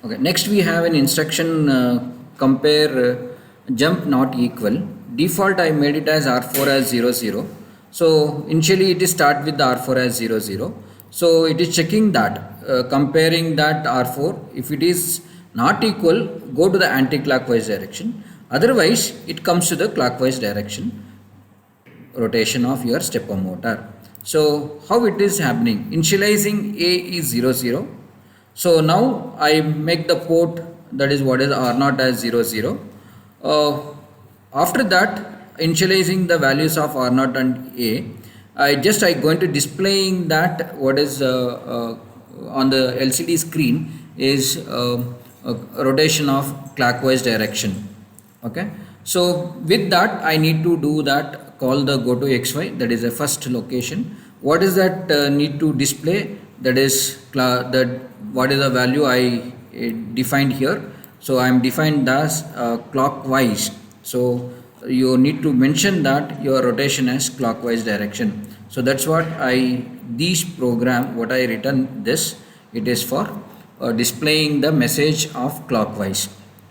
Okay, next we have an instruction compare jump not equal. Default I made it as R4 as 0 0. So initially it is start with the R4 as 0 0. So it is checking that comparing that R4. If it is not equal, go to the anti-clockwise direction. Otherwise it comes to the clockwise direction rotation of your stepper motor. So how it is happening? Initializing A is 0 0. So now I make the port, that is what is R0 as 0 0. After that, initializing the values of R0 and A, I going to displaying that what is on the LCD screen is rotation of clockwise direction. Okay, so with that I need to do that, call the go to XY, that is the first location. What is that need to display? That is what is the value I defined here. So I am defined as clockwise. So you need to mention that your rotation as clockwise direction. So that's what this program, what I written this, it is for displaying the message of clockwise.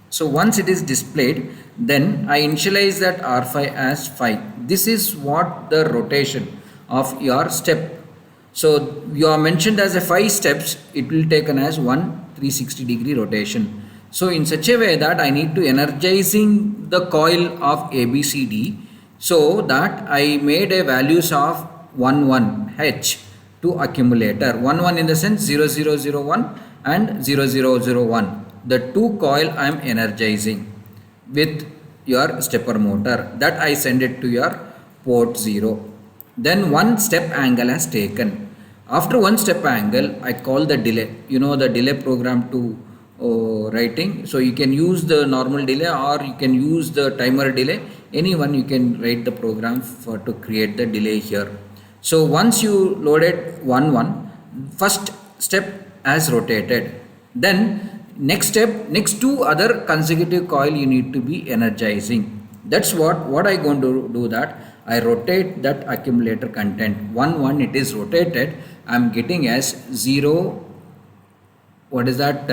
So once it is displayed, then I initialize that R5 as 5. This is what the rotation of your step. So you are mentioned as a 5 steps, it will taken as 360-degree rotation. So in such a way that I need to energizing the coil of ABCD, so that I made a values of 11 H to accumulator. 11 in the sense 0001 and 0001. The two coil I am energizing with your stepper motor, that I send it to your port 0. Then one step angle has taken. After one step angle, I call the delay. You know the delay program to writing. So you can use the normal delay or you can use the timer delay. Anyone you can write the program for to create the delay here. So once you loaded 1 first step has rotated. Then next two other consecutive coil you need to be energizing. That's what I going to do that. I rotate that accumulator content. 1 it is rotated. I am getting as 0. What is that?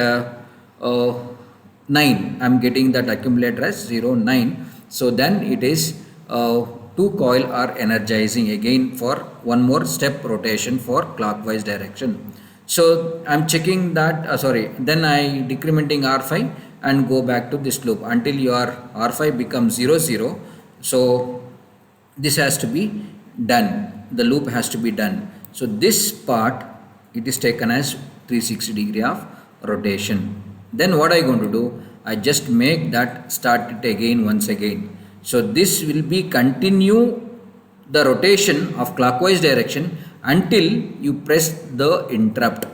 9. I am getting that accumulator as 0 9. So then it is two coil are energizing again for one more step rotation for clockwise direction. So I am checking that. Then I decrementing R5 and go back to this loop until your R5 becomes 0 0. So this has to be done. The loop has to be done. So this part it is taken as 360-degree of rotation. Then what I going to do? I just make that start it again once again. So this will be continue the rotation of clockwise direction until you press the interrupt.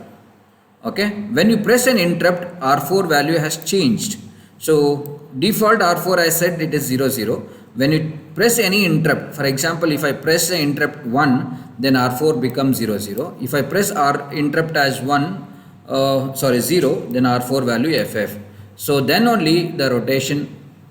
Okay, when you press an interrupt, R4 value has changed. So default R4 I said it is 0 0. When you press any interrupt, for example, if I press the interrupt 1, then R4 becomes 0 0. If I press interrupt as 0, then R4 value FF. So then only the rotation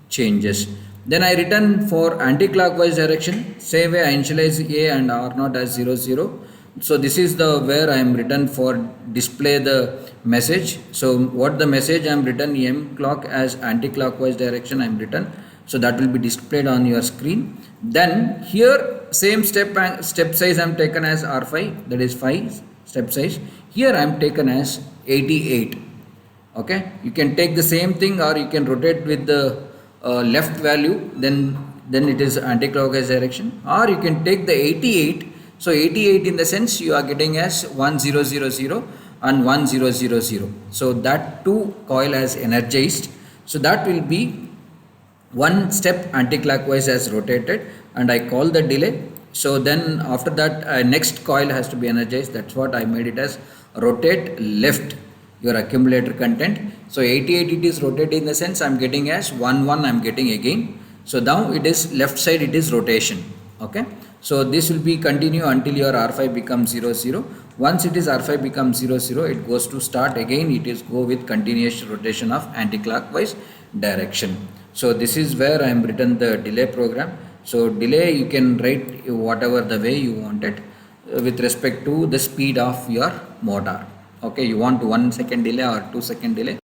changes. Then I return for anti-clockwise direction. Same way I initialize A and R0 as 0 0. So this is the where I am written for display the message. So what the message I am written M clock as anti-clockwise direction I am written. So that will be displayed on your screen. Then here same step size I am taken as R5, that is 5 step size. Here I am taken as 88. Okay, you can take the same thing or you can rotate with the left value, then it is anti-clockwise direction, or you can take the 88. So 88 in the sense you are getting as 1000 and 1000. So that two coil has energized. So that will be one step anti-clockwise has rotated and I call the delay. So then after that next coil has to be energized. That's what I made it as rotate left your accumulator content. So 88 it is rotated in the sense I am getting as 1 I am getting again. So now it is left side, it is rotation. Okay, so this will be continue until your R5 becomes 0 0. Once it is R5 becomes 0 0, it goes to start again. It is go with continuous rotation of anti-clockwise direction. So this is where I am written the delay program. So delay you can write whatever the way you want it with respect to the speed of your motor. Okay, you want 1 second delay or 2 second delay.